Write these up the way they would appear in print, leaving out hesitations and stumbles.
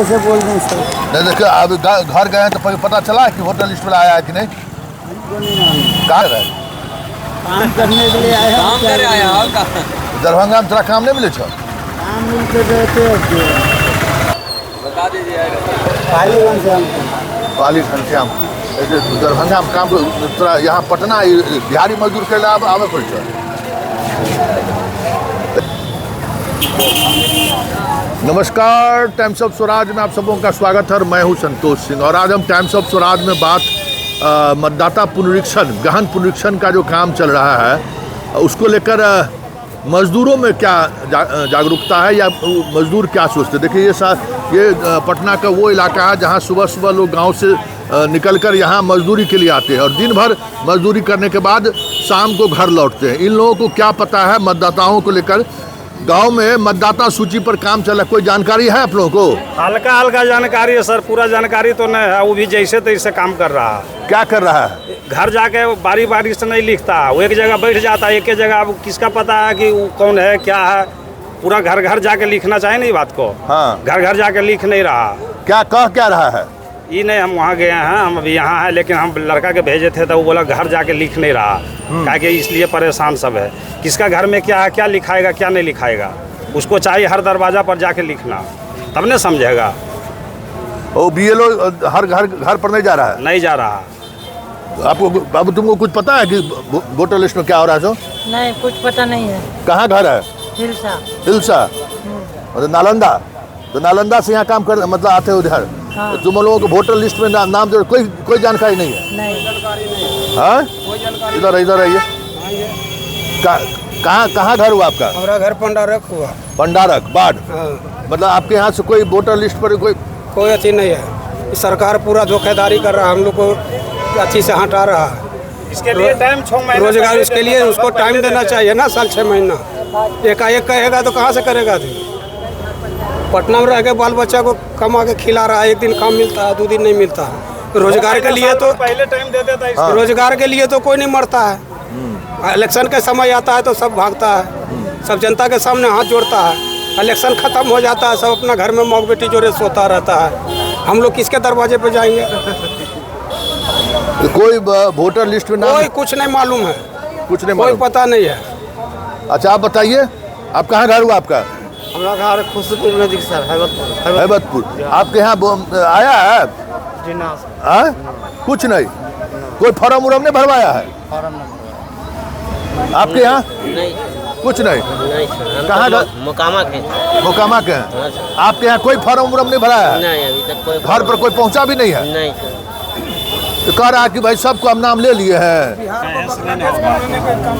कैसे बोल दें सर? नहीं देखिए, अब घर गए हैं तो पता चला है कि वोटर लिस्ट में आया है कि नहीं? हमको नहीं मालूम। कहाँ गए? काम करने के लिए आया काम करे आया और का दरभंगा में तोरा काम नहीं मिले छो? काम मिलते रहते बता दीजिए। पालीगंज से हमको पाली घनश्याम दरभंगा में काम तोरा यहाँ पटना बिहारी मजदूर के लिए आवे पड़े छो? नमस्कार, टाइम्स ऑफ स्वराज में आप सबों का स्वागत है और मैं हूं संतोष सिंह। और आज हम टाइम्स ऑफ स्वराज में बात मतदाता पुनरीक्षण, गहन पुनरीक्षण का जो काम चल रहा है उसको लेकर मजदूरों में क्या जागरूकता है या मजदूर क्या सोचते हैं। देखिए ये पटना का वो इलाका है जहां सुबह सुबह लोग गांव से निकलकर यहाँ मजदूरी के लिए आते हैं और दिन भर मजदूरी करने के बाद शाम को घर लौटते हैं। इन लोगों को क्या पता है मतदाताओं को लेकर? गांव में मतदाता सूची पर काम चला, कोई जानकारी है आप लोगों को? हल्का हल्का जानकारी है सर, पूरा जानकारी तो नहीं है। वो भी जैसे तैसे काम कर रहा है। क्या कर रहा है? घर जाके बारी बारी से नहीं लिखता, वो एक जगह बैठ जाता है, एक ही जगह। अब किसका पता है कि वो कौन है क्या है? पूरा घर घर जाके लिखना चाहिए ना ये बात को। हाँ, घर घर जाके लिख नहीं रहा। क्या कह क्या रहा है? ये नहीं, हम वहाँ गए हैं, हम अभी यहाँ हैं, लेकिन हम लड़का के भेजे थे तो वो बोला घर जाके लिख नहीं रहा। क्या कि इसलिए परेशान सब है। किसका घर में क्या है, क्या लिखाएगा क्या नहीं लिखाएगा, उसको चाहिए हर दरवाजा पर जाके लिखना, तब न समझेगा। वो BLO हर घर पर नहीं जा रहा है? नहीं जा रहा। आपको बाबू तुमको कुछ पता है कि वोटर लिस्ट में क्या हो रहा है? नहीं, कुछ पता नहीं है। कहाँ घर है? हिलसा मतलब नालंदा। तो नालंदा से यहाँ काम कर मतलब आते हो उधर। हाँ। तुम लोगों को वोटर लिस्ट में नाम जो कोई जानकारी नहीं है? नहीं। हाँ, इधर आइए। कहाँ घर हुआ आपका? हमारा घर पंडारक हुआ। पंडारक बाढ़। हाँ। मतलब आपके यहाँ से कोई वोटर लिस्ट पर कोई अच्छी नहीं है। सरकार पूरा धोखेधारी कर रहा है, हम लोग को अच्छी से हटा रहा है। इसके लिए टाइम 6 महीने रोजगार इसके लिए उसको टाइम देना चाहिए ना, साल 6 महीना। एकाएक कहेगा तो कहाँ से करेगा? पटना में रह के बाल बच्चा को कमा के खिला रहा है, एक दिन काम मिलता है, 2 दिन नहीं मिलता है। रोजगार के लिए तो पहले टाइम दे देता है। हाँ। रोजगार के लिए तो कोई नहीं मरता है। इलेक्शन के समय आता है तो सब भागता है, सब जनता के सामने हाथ जोड़ता है। इलेक्शन खत्म हो जाता है, सब अपना घर में मौक बेटी जोड़े सोता रहता है। हम लोग किसके दरवाजे पे जाएंगे? तो कोई वोटर लिस्ट में नाम कोई कुछ नहीं मालूम है, कुछ नहीं कोई मालूम। पता नहीं है। अच्छा, आप बताइए, आप कहाँ घर हुआ आपका? हमारा घर खुशपुर नजदीक सर, हैबतपुर। आपके यहाँ आया है? जी ना, हाँ? कुछ नहीं, कोई फॉर्म उर्म नहीं भरवाया है आपके यहाँ? नहीं कुछ नहीं। सर, कहाँ मुकामा के मोकामा के हैं? आपके यहाँ कोई फॉर्म उर्म नहीं भराया है? नहीं, अभी तक कोई घर पर कोई पहुँचा भी नहीं है? नहीं सर। तो कह रहा है कि भाई सबको हम नाम ले लिए हैं।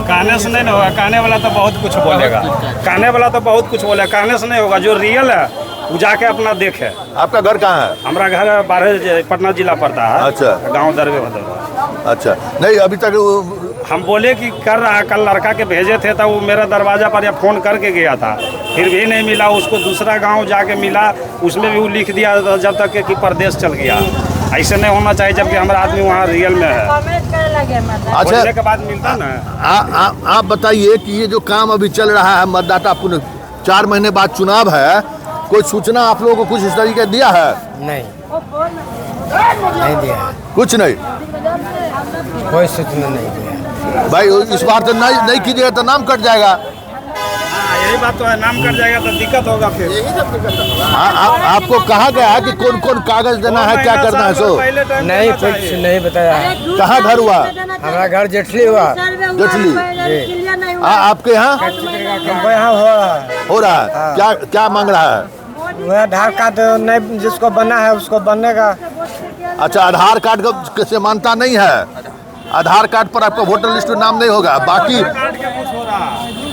कहने से नहीं होगा, कहने वाला तो बहुत कुछ बोलेगा। कहने वाला तो बहुत कुछ बोलेगा, कहने से नहीं होगा। जो रियल है वो जाके अपना देखे। आपका घर कहाँ है? हमारा घर 12 पटना जिला पड़ता है। अच्छा। गांव दरवे भदौरा। अच्छा, नहीं अभी तक हम बोले कि कर रहा है, कल लड़का के भेजे थे तो वो मेरा दरवाजा पर या फ़ोन करके गया था, फिर भी नहीं मिला। उसको दूसरा गांव जाके मिला, उसमें भी वो लिख दिया जब तक कि परदेश चल गया। ऐसे नहीं होना चाहिए, जबकि हमारा आदमी वहाँ रियल में है। अच्छा, बोलने के बाद मिलता ना। आप बताइए कि ये जो काम अभी चल रहा है मतदाता पुनः 4 महीने बाद चुनाव है, कोई सूचना आप लोगों को कुछ इस तरीके दिया है? नहीं दिया, कुछ नहीं, कोई सूचना नहीं दिया। भाई इस बार तो नहीं कीजिएगा तो नाम कट जाएगा। हाँ, यही बात तो है, नाम कट जाएगा तो दिक्कत होगा फिर। आपको कहा गया है कि कौन कौन कागज देना है, क्या करना है? सो नहीं, कुछ नहीं बताया है। कहाँ घर हुआ? हमारा घर जेठली हुआ। जेठली। आपके यहाँ यहाँ हो रहा है? क्या मांग रहा है? वह आधार कार्ड नहीं, जिसको बना है उसको बनने का। अच्छा, आधार कार्ड का से मानता नहीं है? आधार कार्ड पर आपका वोटर लिस्ट में नाम नहीं होगा, बाकी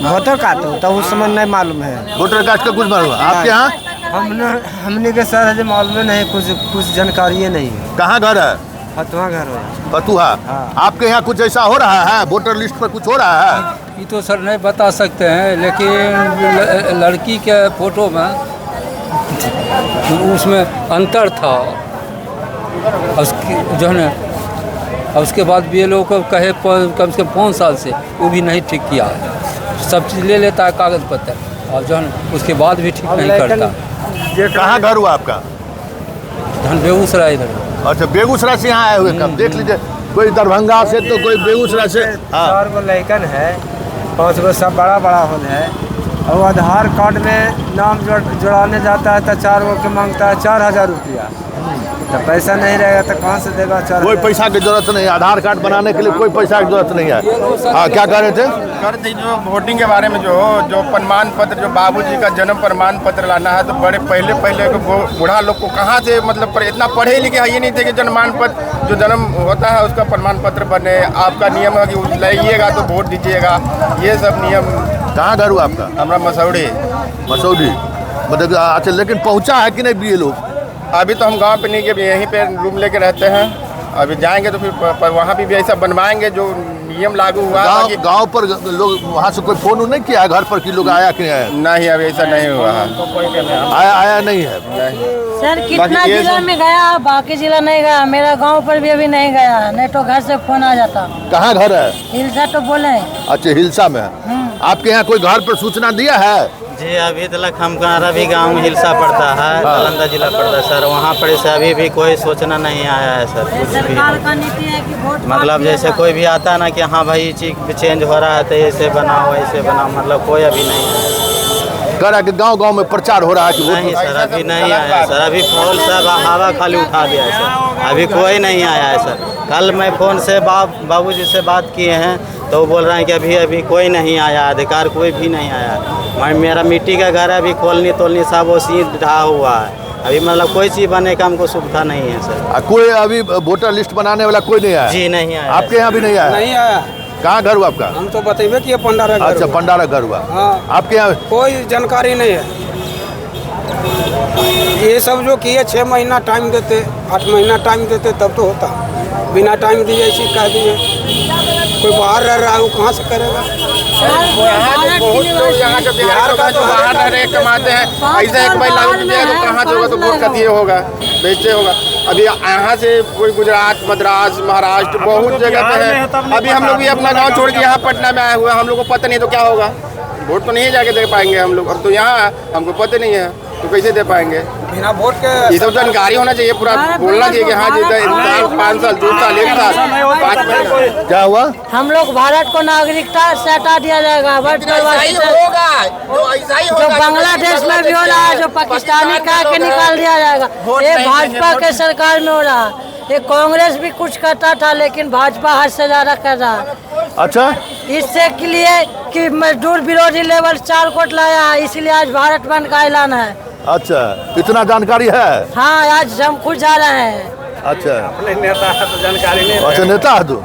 वोटर कार्ड तो उस समय नहीं मालूम है। वोटर कार्ड का कुछ मालूम है? आपके यहाँ? हमने के सर मालूम नहीं, कुछ जानकारी नहीं है। कहाँ घर है? फतुहा घर है। फतुहा। आपके यहाँ कुछ ऐसा हो रहा है? वोटर लिस्ट पर कुछ हो रहा है? ये तो सर नहीं बता सकते हैं, लेकिन लड़की के फोटो में उसमें अंतर था। उसकी जो है और उसके बाद BLO को कहे कम से कम 5 साल से, वो भी नहीं ठीक किया। सब चीज़ ले लेता है कागज पत्र, और जो है उसके बाद भी ठीक नहीं करता। कहाँ घर हुआ आपका? बेगूसराय इधर। अच्छा, बेगूसराय से यहाँ आए हुए कब? देख लीजिए, कोई दरभंगा से तो कोई बेगूसराय से। हाँ, 4 गो लैकन है, 5 गो सब बड़ा बड़ा होल है, और आधार कार्ड में नाम जोड़ाने जाता है तो 4 गो के मांगता है 4000 रुपया। तो पैसा नहीं रहेगा तो कहाँ से देगा? 4 कोई पैसा की जरूरत नहीं है, आधार कार्ड बनाने के लिए कोई पैसा की जरूरत नहीं है। हाँ, क्या कह रहे थे? कर दी जो वोटिंग के बारे में जो प्रमाण पत्र, जो बाबूजी का जन्म प्रमाण पत्र लाना है, तो बड़े पहले बूढ़ा लोग को कहाँ से, मतलब इतना पढ़े लिखे ये नहीं थे कि जन्मान पत्र जो जन्म होता है उसका प्रमाण पत्र बने। आपका नियम है कि लाइएगा तो वोट दीजिएगा, ये सब नियम। कहाँ घर हुआ आपका? हमारा मसौड़ी। मसौड़ी, मतलब अच्छा, लेकिन पहुँचा है कि नहीं बीए लोग? अभी तो हम गांव पे नहीं गए, यहीं पे रूम लेके रहते हैं। अभी जाएंगे तो फिर वहाँ भी ऐसा बनवाएंगे जो नियम लागू हुआ। गांव पर लोग वहाँ से कोई फोन नहीं किया है घर पर कि लोग आया कि नहीं आया? नहीं, अभी ऐसा नहीं हुआ है। आया नहीं है। सर कितना जिला में गया, बाकी जिला नहीं गया, मेरा गांव पर भी अभी नहीं गया, नहीं तो घर से फोन आ जाता। कहाँ घर है? हिलसा तो बोले। अच्छा, हिलसा में है। आपके यहाँ कोई घर पर सूचना दिया है? जी अभी तक हमारा भी गांव हिलसा पड़ता है, नालंदा जिला पड़ता है सर। वहाँ पर से अभी भी कोई सूचना नहीं आया है सर। कुछ भी सरकार का नीति है कि वोट मतलब जैसे कोई भी आता है ना कि हाँ भाई चीज चेंज हो रहा है तो ऐसे बनाओ ऐसे बनाओ, मतलब कोई अभी नहीं है। कह रहा है कि गांव-गांव में प्रचार हो रहा है कि नहीं सर, अभी नहीं आया है सर। अभी फोन सब हवा खाली उठा दिया है सर, अभी कोई नहीं आया है सर। कल मैं फ़ोन से बाबूजी से बात किए हैं तो वो बोल रहे हैं कि अभी कोई नहीं आया, अधिकार कोई भी नहीं आया। मेरा मिट्टी का घर है, अभी कॉलोनी तोलनी सब वो सीध ढहा हुआ है, अभी मतलब कोई चीज़ बनने का हमको सुविधा नहीं है सर। कोई अभी वोटर लिस्ट बनाने वाला कोई नहीं आया? जी नहीं आया। आपके यहाँ भी नहीं आया? नहीं आया। कहाँ घर हुआ आपका? हम तो बतेबे किए पंडारा घर। अच्छा, पंडारा घर हुआ। हाँ। आपके यहाँ कोई जानकारी नहीं है। ये सब जो किए 6 महीना टाइम देते, 8 महीना टाइम देते तब तो होता। बिना टाइम दिए ऐसे कह दिए। कोई बाहर रह रहा है वो कहाँ से करेगा? बहुत लोग यहाँ के बिहार का जो बाहर रह रहे कमाते हैं, ऐसा एक भाई लागू कीजिएगा तो कहाँ से होगा? तो वोट का दिए होगा, बेचते होगा। अभी यहाँ से कोई गुजरात, मद्रास, महाराष्ट्र बहुत जगह पे है। अभी हम लोग भी अपना गांव छोड़ के यहाँ पटना में आए हुए हैं, हम लोग को पता नहीं तो क्या होगा? वोट तो नहीं जाके दे पाएंगे हम लोग। अब तो यहाँ हमको पता नहीं है तो कैसे दे पाएंगे? बिना वोट के ये सब जानकारी होना चाहिए, पूरा बोलना चाहिए कि हाँ जी 5 साल 2 साल 1 साल 5 महीना। क्या हुआ? हम लोग भारत को नागरिकता से हटा दिया जाएगा। जो बांग्लादेश में भी हो रहा है, जो पाकिस्तानी कह के निकाल दिया जाएगा। ये भाजपा के सरकार में हो रहा है। ये कांग्रेस भी कुछ करता था लेकिन भाजपा हद से ज्यादा कर रहा है। अच्छा, इससे के लिए कि मजदूर विरोधी लेवल 4 कोट लाया है, इसलिए आज भारत बंद का ऐलान है। अच्छा, इतना जानकारी है? हाँ, आज हम खुद जा रहे हैं। अच्छा, नेता है तो जानकारी नहीं। अच्छा, नेता है तू?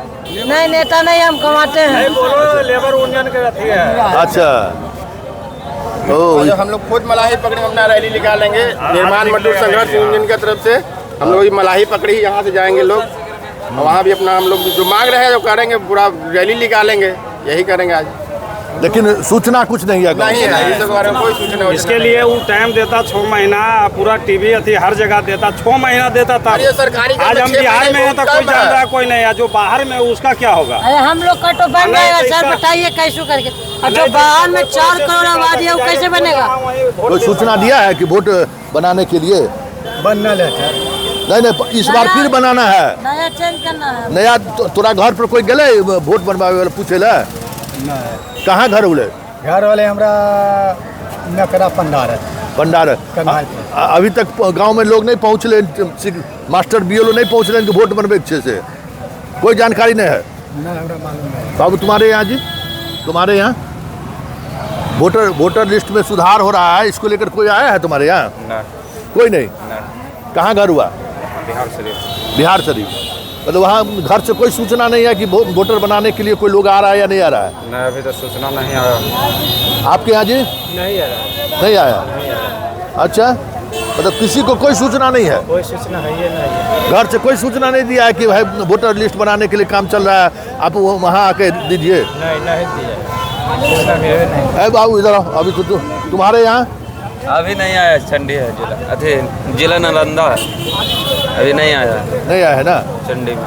नहीं, नेता नहीं, हम कमाते हैं। लेबर यूनियन के अथी है। अच्छा, हम लोग खुद मलाही पकड़ी अपना रैली निकालेंगे, निर्माण मजदूर संघर्ष यूनियन की तरफ से। हम लोग मलाही पकड़ी, यहाँ से जाएंगे लोग, वहाँ भी अपना हम लोग जो मांग रहे हैं जो करेंगे, पूरा रैली निकालेंगे, यही करेंगे आज। लेकिन सूचना कुछ नहीं है? नहीं है, इसके बारे में कोई सूचना। इसके लिए वो टाइम देता 6 महीना, पूरा टीवी अथी हर जगह देता, 6 महीना देता था। सरकारी आज हम बिहार में हैं तो कोई जान रहा कोई नहीं है, जो बाहर में उसका क्या होगा? अरे हम लोग का तो बन जाएगा सर, बताइए कैसे करके। और जो बाहर में 4 करोड़ आबादी है वो कैसे बनेगा? कोई सूचना दिया है कि वोट बनाने के लिए? बनना लेता नहीं, इस बार फिर बनाना है, नया चेंज करना है। नया। तोरा घर पर कोई गले वोट बनवावे वाला पूछे ला? कहाँ घर उले? घर वाले हमारा नकरा भंडार। अभी तक गांव में लोग नहीं पहुँचले, मास्टर बीएलओ नहीं पहुँचले कि वोट बनवे अच्छे से? कोई जानकारी नहीं है? बाबू तुम्हारे यहाँ जी, तुम्हारे यहाँ वोटर लिस्ट में सुधार हो रहा है, इसको लेकर कोई आया है तुम्हारे यहाँ? कोई नहीं। कहाँ घर हुआ? बिहार शरीफ। मतलब वहाँ घर से कोई सूचना नहीं है कि वोटर बनाने के लिए कोई लोग आ रहा है या नहीं आ रहा है? नहीं, अभी तो सूचना नहीं आया। आपके यहाँ जी नहीं आया। नहीं आया? अच्छा, मतलब किसी को कोई सूचना नहीं है? कोई सूचना है ये नहीं। घर से कोई सूचना नहीं दिया है कि भाई वोटर लिस्ट बनाने के लिए काम चल रहा है, आप वहाँ आके दीजिए? नहीं दिया। अरे बाबू इधर आओ, अभी तो तुम्हारे यहाँ अभी नहीं आया। चंडी है जिला, अरे जिला नालंदा है, अभी नहीं आया। नहीं आया है ना? चंडी में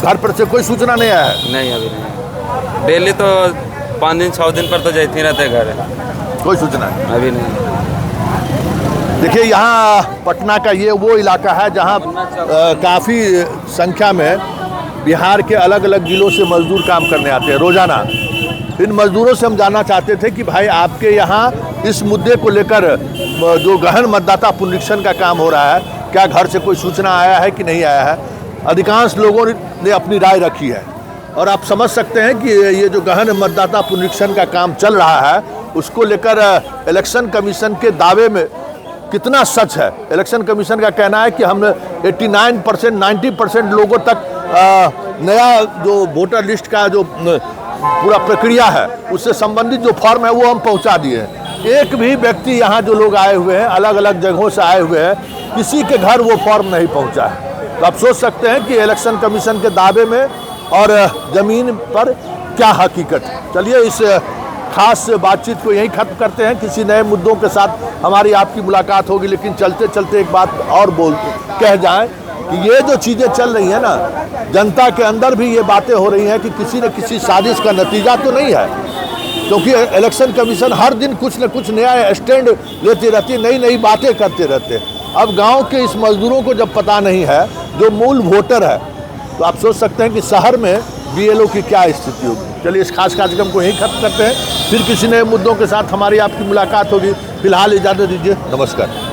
घर पर से कोई सूचना नहीं आया है? नहीं, अभी नहीं। डेली तो 5 दिन 6 दिन पर तो जाते रहते घर, कोई सूचना नहीं? अभी नहीं। देखिए यहाँ पटना का ये वो इलाका है जहाँ काफ़ी संख्या में बिहार के अलग अलग जिलों से मजदूर काम करने आते हैं रोज़ाना। इन मजदूरों से हम जानना चाहते थे कि भाई आपके यहाँ इस मुद्दे को लेकर जो गहन मतदाता पुनरीक्षण का काम हो रहा है, क्या घर से कोई सूचना आया है कि नहीं आया है? अधिकांश लोगों ने अपनी राय रखी है और आप समझ सकते हैं कि ये जो गहन मतदाता पुनरीक्षण का काम चल रहा है उसको लेकर इलेक्शन कमीशन के दावे में कितना सच है। इलेक्शन कमीशन का कहना है कि हम 89% 90% लोगों तक नया जो वोटर लिस्ट का जो पूरा प्रक्रिया है उससे संबंधित जो फॉर्म है वो हम पहुंचा दिए हैं। एक भी व्यक्ति यहाँ जो लोग आए हुए हैं अलग अलग जगहों से आए हुए हैं, किसी के घर वो फॉर्म नहीं पहुंचा है। तो आप सोच सकते हैं कि इलेक्शन कमीशन के दावे में और ज़मीन पर क्या हकीकत है। चलिए इस खास बातचीत को यहीं खत्म करते हैं। किसी नए मुद्दों के साथ हमारी आपकी मुलाकात होगी, लेकिन चलते चलते एक बात और कह जाएं कि ये जो चीज़ें चल रही हैं ना, जनता के अंदर भी ये बातें हो रही हैं कि किसी न किसी साजिश का नतीजा तो नहीं है, क्योंकि इलेक्शन कमीशन हर दिन कुछ न कुछ नया स्टैंड लेती रहती है, नई नई बातें करते रहते हैं। अब गांव के इस मजदूरों को जब पता नहीं है जो मूल वोटर है, तो आप सोच सकते हैं कि शहर में बीएलओ की क्या स्थिति होगी। चलिए इस खास कार्यक्रम को यहीं खत्म करते हैं, फिर किसी नए मुद्दों के साथ हमारी आपकी मुलाकात होगी। फिलहाल इजाज़त दीजिए, नमस्कार।